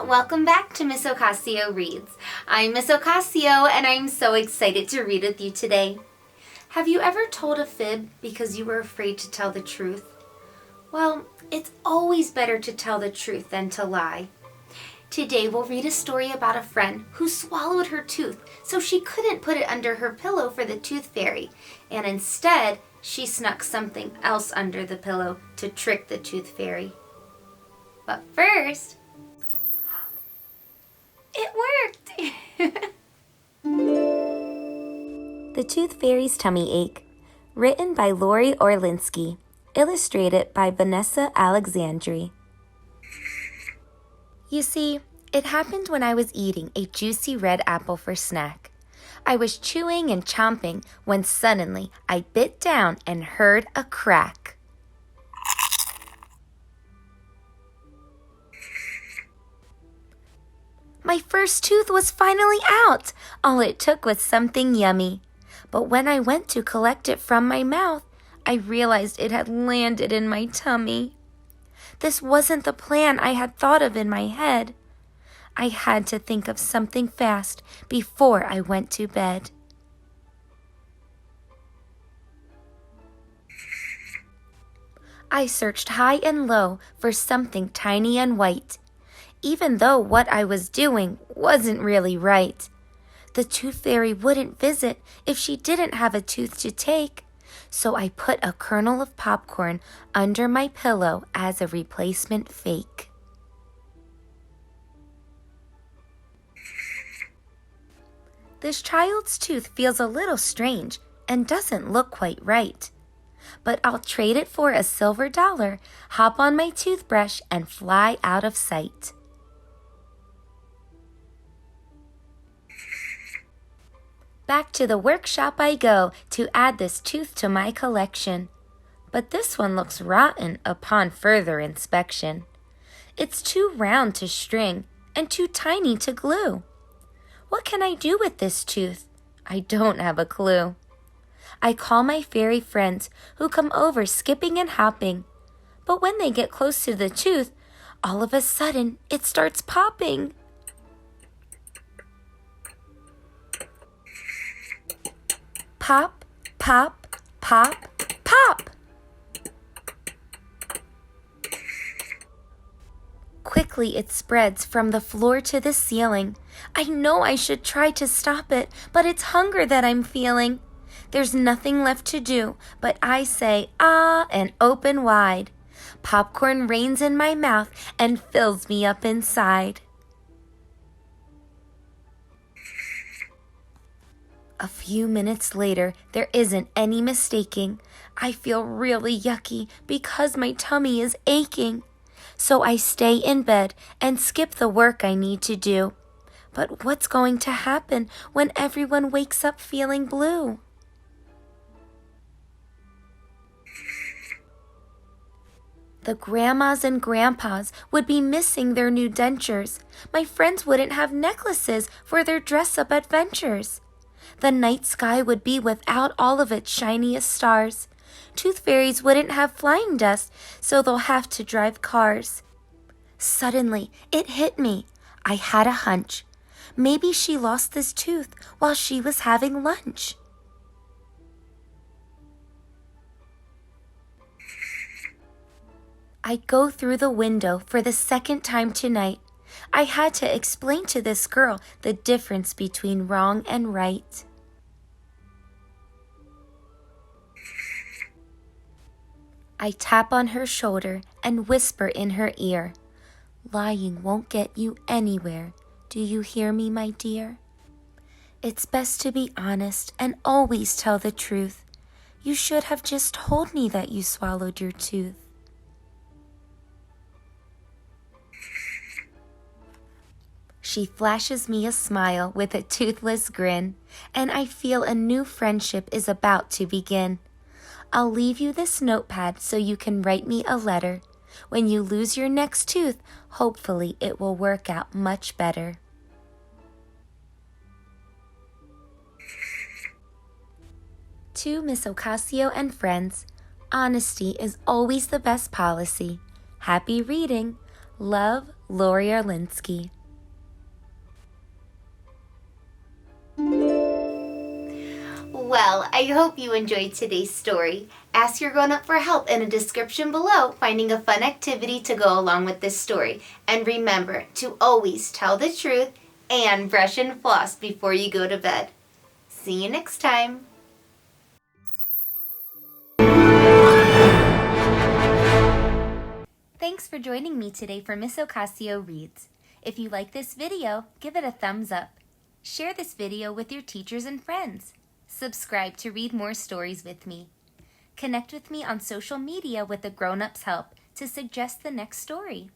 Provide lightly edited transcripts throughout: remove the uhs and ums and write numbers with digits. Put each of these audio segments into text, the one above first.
Welcome back to Miss Ocasio Reads. I'm Miss Ocasio and I'm so excited to read with you today. Have you ever told a fib because you were afraid to tell the truth? Well, it's always better to tell the truth than to lie. Today we'll read a story about a friend who swallowed her tooth so she couldn't put it under her pillow for the tooth fairy, and instead she snuck something else under the pillow to trick the tooth fairy. But first, it worked! The Tooth Fairy's Tummy Ache, written by Lori Orlinsky, illustrated by Vanessa Alexandri. You see, it happened when I was eating a juicy red apple for snack. I was chewing and chomping when suddenly I bit down and heard a crack. My first tooth was finally out. All it took was something yummy. But when I went to collect it from my mouth, I realized it had landed in my tummy. This wasn't the plan I had thought of in my head. I had to think of something fast before I went to bed. I searched high and low for something tiny and white, even though what I was doing wasn't really right. The tooth fairy wouldn't visit if she didn't have a tooth to take, so I put a kernel of popcorn under my pillow as a replacement fake. This child's tooth feels a little strange and doesn't look quite right, but I'll trade it for a silver dollar, hop on my toothbrush, and fly out of sight. Back to the workshop I go to add this tooth to my collection. But this one looks rotten upon further inspection. It's too round to string and too tiny to glue. What can I do with this tooth? I don't have a clue. I call my fairy friends who come over skipping and hopping. But when they get close to the tooth, all of a sudden it starts popping. Pop, pop, pop, pop! Quickly it spreads from the floor to the ceiling. I know I should try to stop it, but it's hunger that I'm feeling. There's nothing left to do, but I say, ah, and open wide. Popcorn rains in my mouth and fills me up inside. A few minutes later, there isn't any mistaking. I feel really yucky because my tummy is aching. So I stay in bed and skip the work I need to do. But what's going to happen when everyone wakes up feeling blue? The grandmas and grandpas would be missing their new dentures. My friends wouldn't have necklaces for their dress-up adventures. The night sky would be without all of its shiniest stars. Tooth fairies wouldn't have flying dust, so they'll have to drive cars. Suddenly, it hit me. I had a hunch. Maybe she lost this tooth while she was having lunch. I go through the window for the second time tonight. I had to explain to this girl the difference between wrong and right. I tap on her shoulder and whisper in her ear, "Lying won't get you anywhere. Do you hear me, my dear? It's best to be honest and always tell the truth. You should have just told me that you swallowed your tooth." She flashes me a smile with a toothless grin, and I feel a new friendship is about to begin. I'll leave you this notepad so you can write me a letter. When you lose your next tooth, hopefully it will work out much better. To Miss Ocasio and friends, honesty is always the best policy. Happy reading. Love, Lori Orlinsky. Well, I hope you enjoyed today's story. Ask your grown-up for help in a description below, finding a fun activity to go along with this story. And remember to always tell the truth and brush and floss before you go to bed. See you next time. Thanks for joining me today for Miss Ocasio Reads. If you like this video, give it a thumbs up. Share this video with your teachers and friends. Subscribe to read more stories with me. Connect with me on social media with a grown-up's help to suggest the next story.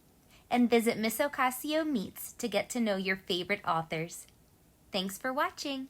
And visit Miss Ocasio Meets to get to know your favorite authors. Thanks for watching.